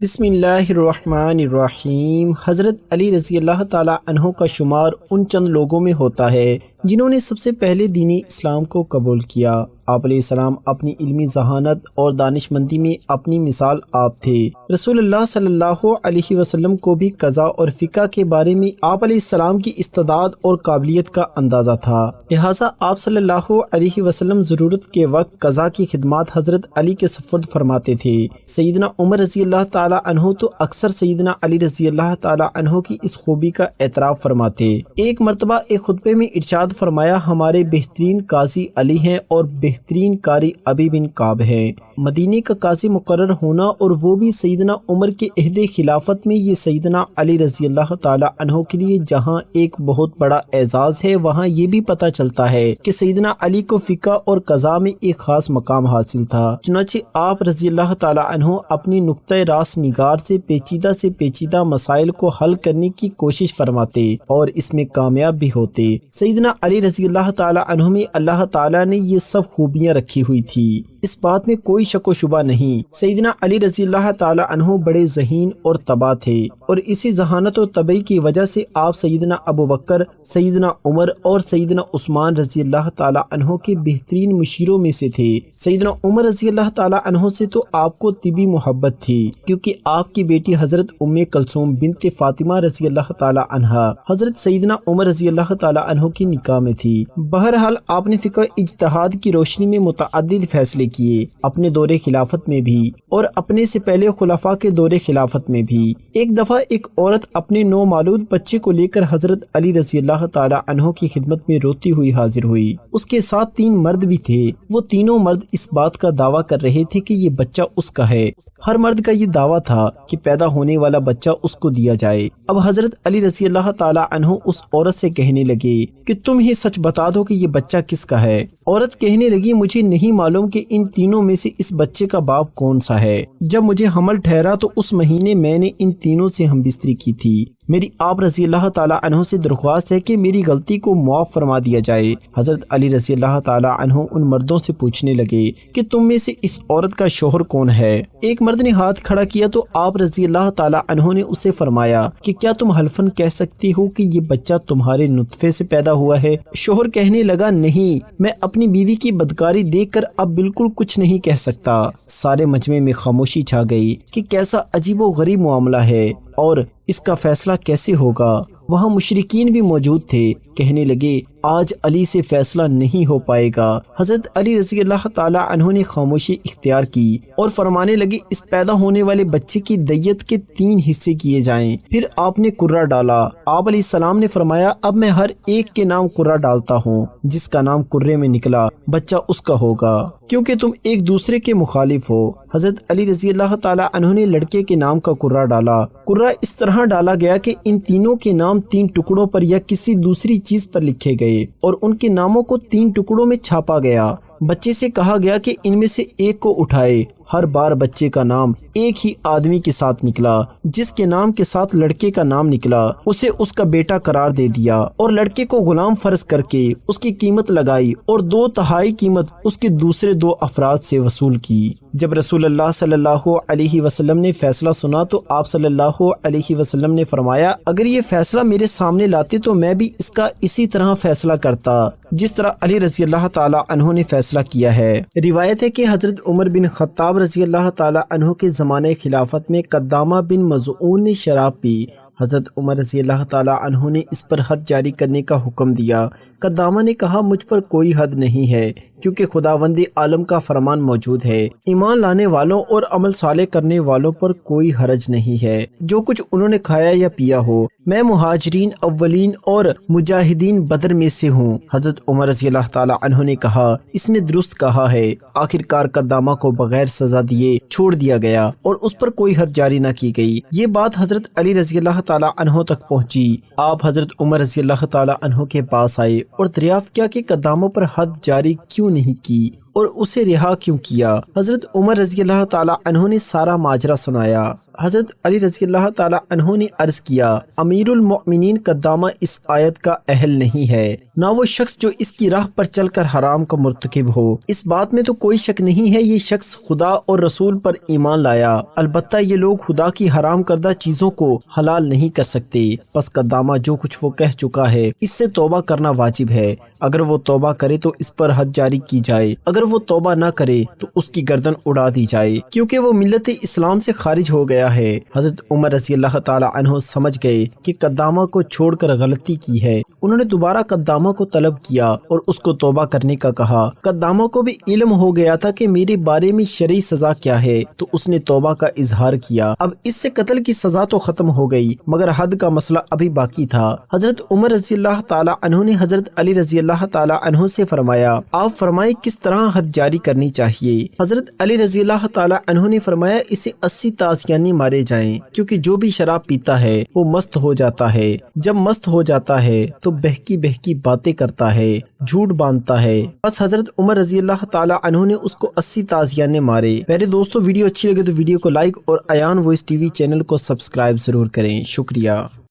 بسم اللہ الرحمن الرحیم۔ حضرت علی رضی اللہ تعالی عنہ کا شمار ان چند لوگوں میں ہوتا ہے جنہوں نے سب سے پہلے دین اسلام کو قبول کیا۔ آپ علیہ السلام اپنی علمی ذہانت اور دانش مندی میں اپنی مثال آپ تھے۔ رسول اللہ صلی اللہ علیہ وسلم کو بھی قضاء اور فقہ کے بارے میں آپ علیہ السلام کی استعداد اور قابلیت کا اندازہ تھا، لہٰذا آپ صلی اللہ علیہ وسلم ضرورت کے وقت قضاء کی خدمات حضرت علی کے سپرد فرماتے تھے۔ سیدنا عمر رضی اللہ تعالی عنہ تو اکثر سیدنا علی رضی اللہ تعالی عنہ کی اس خوبی کا اعتراف فرماتے۔ ایک مرتبہ ایک خطبے میں ارشاد فرمایا، ہمارے بہترین قاضی علی ہیں اور بہترین قاری ابی بن کعب ہے۔ مدینے کا قاضی مقرر ہونا اور وہ بھی سیدنا عمر کے عہد خلافت میں، یہ سیدنا علی رضی اللہ تعالی عنہ کے لیے جہاں ایک بہت بڑا اعزاز ہے، وہاں یہ بھی پتہ چلتا ہے کہ سیدنا علی کو فقہ اور قضاء میں ایک خاص مقام حاصل تھا۔ چنانچہ آپ رضی اللہ تعالی عنہ اپنی نقطۂ راست نگار سے پیچیدہ مسائل کو حل کرنے کی کوشش فرماتے اور اس میں کامیاب بھی ہوتے۔ سیدنا علی رضی اللہ تعالی عنہ میں اللہ تعالی نے یہ سب خوبیاں رکھی ہوئی تھی، اس بات میں کوئی شک و شبہ نہیں۔ سیدنا علی رضی اللہ تعالی عنہ بڑے ذہین اور تباہ تھے، اور اسی ذہانت و طبع کی وجہ سے آپ سیدنا ابو بکر، سیدنا عمر اور سیدنا عثمان رضی اللہ تعالی عنہ کے بہترین مشیروں میں سے تھے۔ سیدنا عمر رضی اللہ تعالی عنہ سے تو آپ کو طبی محبت تھی، کیونکہ آپ کی بیٹی حضرت ام کلثوم بنت فاطمہ رضی اللہ تعالی عنہا حضرت سیدنا عمر رضی اللہ تعالی عنہ کی نکاح میں تھی۔ بہرحال آپ نے فقہ اجتہاد کی روشنی میں متعدد فیصلے کیے، اپنے دور خلافت میں بھی اور اپنے سے پہلے خلفاء کے دور خلافت میں بھی۔ ایک دفعہ ایک عورت اپنے نومولود بچے کو لے کر حضرت علی رضی اللہ تعالی عنہ کی خدمت میں روتی ہوئی حاضر ہوئی۔ اس کے ساتھ 3 مرد بھی تھے۔ وہ تینوں مرد اس بات کا دعویٰ کر رہے تھے کہ یہ بچہ اس کا ہے۔ ہر مرد کا یہ دعویٰ تھا کہ پیدا ہونے والا بچہ اس کو دیا جائے۔ اب حضرت علی رضی اللہ تعالی عنہ اس عورت سے کہنے لگے کہ تم ہی سچ بتا دو کہ یہ بچہ کس کا ہے۔ عورت کہنے لگی، مجھے نہیں معلوم کہ ان تینوں میں سے اس بچے کا باپ کون سا ہے۔ جب مجھے حمل ٹھہرا تو اس مہینے میں نے ان تینوں سے ہم بستری کی تھی۔ میری آپ رضی اللہ تعالی عنہ سے درخواست ہے کہ میری غلطی کو معاف فرما دیا جائے۔ حضرت علی رضی اللہ تعالی عنہ ان مردوں سے پوچھنے لگے کہ تم میں سے اس عورت کا شوہر کون ہے؟ ایک مرد نے ہاتھ کھڑا کیا تو آپ رضی اللہ تعالی عنہ نے اسے فرمایا کہ کیا تم حلفاً کہہ سکتی ہو کہ یہ بچہ تمہارے نطفے سے پیدا ہوا ہے؟ شوہر کہنے لگا، نہیں، میں اپنی بیوی کی بدکاری دیکھ کر اب بالکل کچھ نہیں کہہ سکتا۔ سارے مجمع میں خاموشی چھا گئی کہ کیسا عجیب و غریب معاملہ ہے اور اس کا فیصلہ کیسے ہوگا۔ وہاں مشرکین بھی موجود تھے، کہنے لگے آج علی سے فیصلہ نہیں ہو پائے گا۔ حضرت علی رضی اللہ تعالی عنہ نے خاموشی اختیار کی اور فرمانے لگے، اس پیدا ہونے والے بچے کی دیت کے 3 حصے کیے جائیں۔ پھر آپ نے قرہ ڈالا۔ آپ علیہ السلام نے فرمایا، اب میں ہر ایک کے نام قرہ ڈالتا ہوں، جس کا نام قرے میں نکلا بچہ اس کا ہوگا، کیونکہ تم ایک دوسرے کے مخالف ہو۔ حضرت علی رضی اللہ تعالی عنہ نے لڑکے کے نام کا قرہ ڈالا۔ قرہ اس طرح ڈالا گیا کہ ان تینوں کے نام 3 ٹکڑوں پر یا کسی دوسری چیز پر لکھے گئے اور ان کے ناموں کو 3 ٹکڑوں میں چھاپا گیا۔ بچے سے کہا گیا کہ ان میں سے ایک کو اٹھائے۔ ہر بار بچے کا نام ایک ہی آدمی کے ساتھ نکلا۔ جس کے نام کے ساتھ لڑکے کا نام نکلا اسے اس کا بیٹا قرار دے دیا اور لڑکے کو غلام فرض کر کے اس کی قیمت لگائی اور 2/3 قیمت اس کے دوسرے 2 افراد سے وصول کی۔ جب رسول اللہ صلی اللہ علیہ وسلم نے فیصلہ سنا تو آپ صلی اللہ علیہ وسلم نے فرمایا، اگر یہ فیصلہ میرے سامنے لاتے تو میں بھی اس کا اسی طرح فیصلہ کرتا جس طرح علی رضی اللہ تعالی عنہ نے فیصلہ کیا ہے۔ روایت ہے کہ حضرت عمر بن خطاب رضی اللہ تعالی عنہ کے زمانے خلافت میں قدامہ بن مظعون نے شراب پی۔ حضرت عمر رضی اللہ تعالی عنہ نے اس پر حد جاری کرنے کا حکم دیا۔ قدامہ نے کہا، مجھ پر کوئی حد نہیں ہے، کیونکہ خداوند عالم کا فرمان موجود ہے، ایمان لانے والوں اور عمل صالح کرنے والوں پر کوئی حرج نہیں ہے، جو کچھ انہوں نے کھایا یا پیا ہو۔ میں مہاجرین اولین اور مجاہدین بدر میں سے ہوں۔ حضرت عمر رضی اللہ تعالی عنہ نے کہا، اس نے درست کہا ہے۔ آخرکار قدامہ کو بغیر سزا دیے چھوڑ دیا گیا اور اس پر کوئی حد جاری نہ کی گئی۔ یہ بات حضرت علی رضی اللہ تعالی عنہ تک پہنچی۔ آپ حضرت عمر رضی اللہ تعالی عنہ کے پاس آئے اور دریافت کیا کہ قداموں پر حد جاری کیوں نہیں کی اور اسے رہا کیوں کیا؟ حضرت عمر رضی اللہ تعالیٰ عنہ نے سارا ماجرا سنایا۔ حضرت علی رضی اللہ تعالیٰ عنہ نے عرض کیا، امیر المؤمنین قدامہ اس آیت کا اہل نہیں ہے، نہ وہ شخص جو اس کی راہ پر چل کر حرام کا مرتکب ہو۔ اس بات میں تو کوئی شک نہیں ہے یہ شخص خدا اور رسول پر ایمان لایا، البتہ یہ لوگ خدا کی حرام کردہ چیزوں کو حلال نہیں کر سکتے۔ پس قدامہ جو کچھ وہ کہہ چکا ہے اس سے توبہ کرنا واجب ہے، اگر وہ توبہ کرے تو اس پر حد جاری کی جائے، اگر وہ توبہ نہ کرے تو اس کی گردن اڑا دی جائے، کیونکہ وہ ملت اسلام سے خارج ہو گیا ہے۔ حضرت عمر رضی اللہ تعالی عنہ سمجھ گئے کہ قدامہ کو چھوڑ کر غلطی کی ہے، انہوں نے دوبارہ قدامہ کو طلب کیا اور اس کو توبہ کرنے کا کہا۔ قدامہ کو بھی علم ہو گیا تھا کہ میرے بارے میں شرعی سزا کیا ہے، تو اس نے توبہ کا اظہار کیا۔ اب اس سے قتل کی سزا تو ختم ہو گئی، مگر حد کا مسئلہ ابھی باقی تھا۔ حضرت عمر رضی اللہ تعالی عنہ نے حضرت علی رضی اللہ تعالی عنہ سے فرمایا، آپ فرمائیں کس طرح حد جاری کرنی چاہیے؟ حضرت علی رضی اللہ تعالی عنہ نے فرمایا، اسے 80 تازیانے مارے جائیں، کیونکہ جو بھی شراب پیتا ہے وہ مست ہو جاتا ہے، جب مست ہو جاتا ہے تو بہکی بہکی باتیں کرتا ہے، جھوٹ باندھتا ہے۔ بس حضرت عمر رضی اللہ تعالی عنہ نے اس کو 80 تازیانے مارے۔ میرے دوستو، ویڈیو اچھی لگے تو ویڈیو کو لائک اور Ayan voice T V channel کو سبسکرائب ضرور کریں۔ شکریہ۔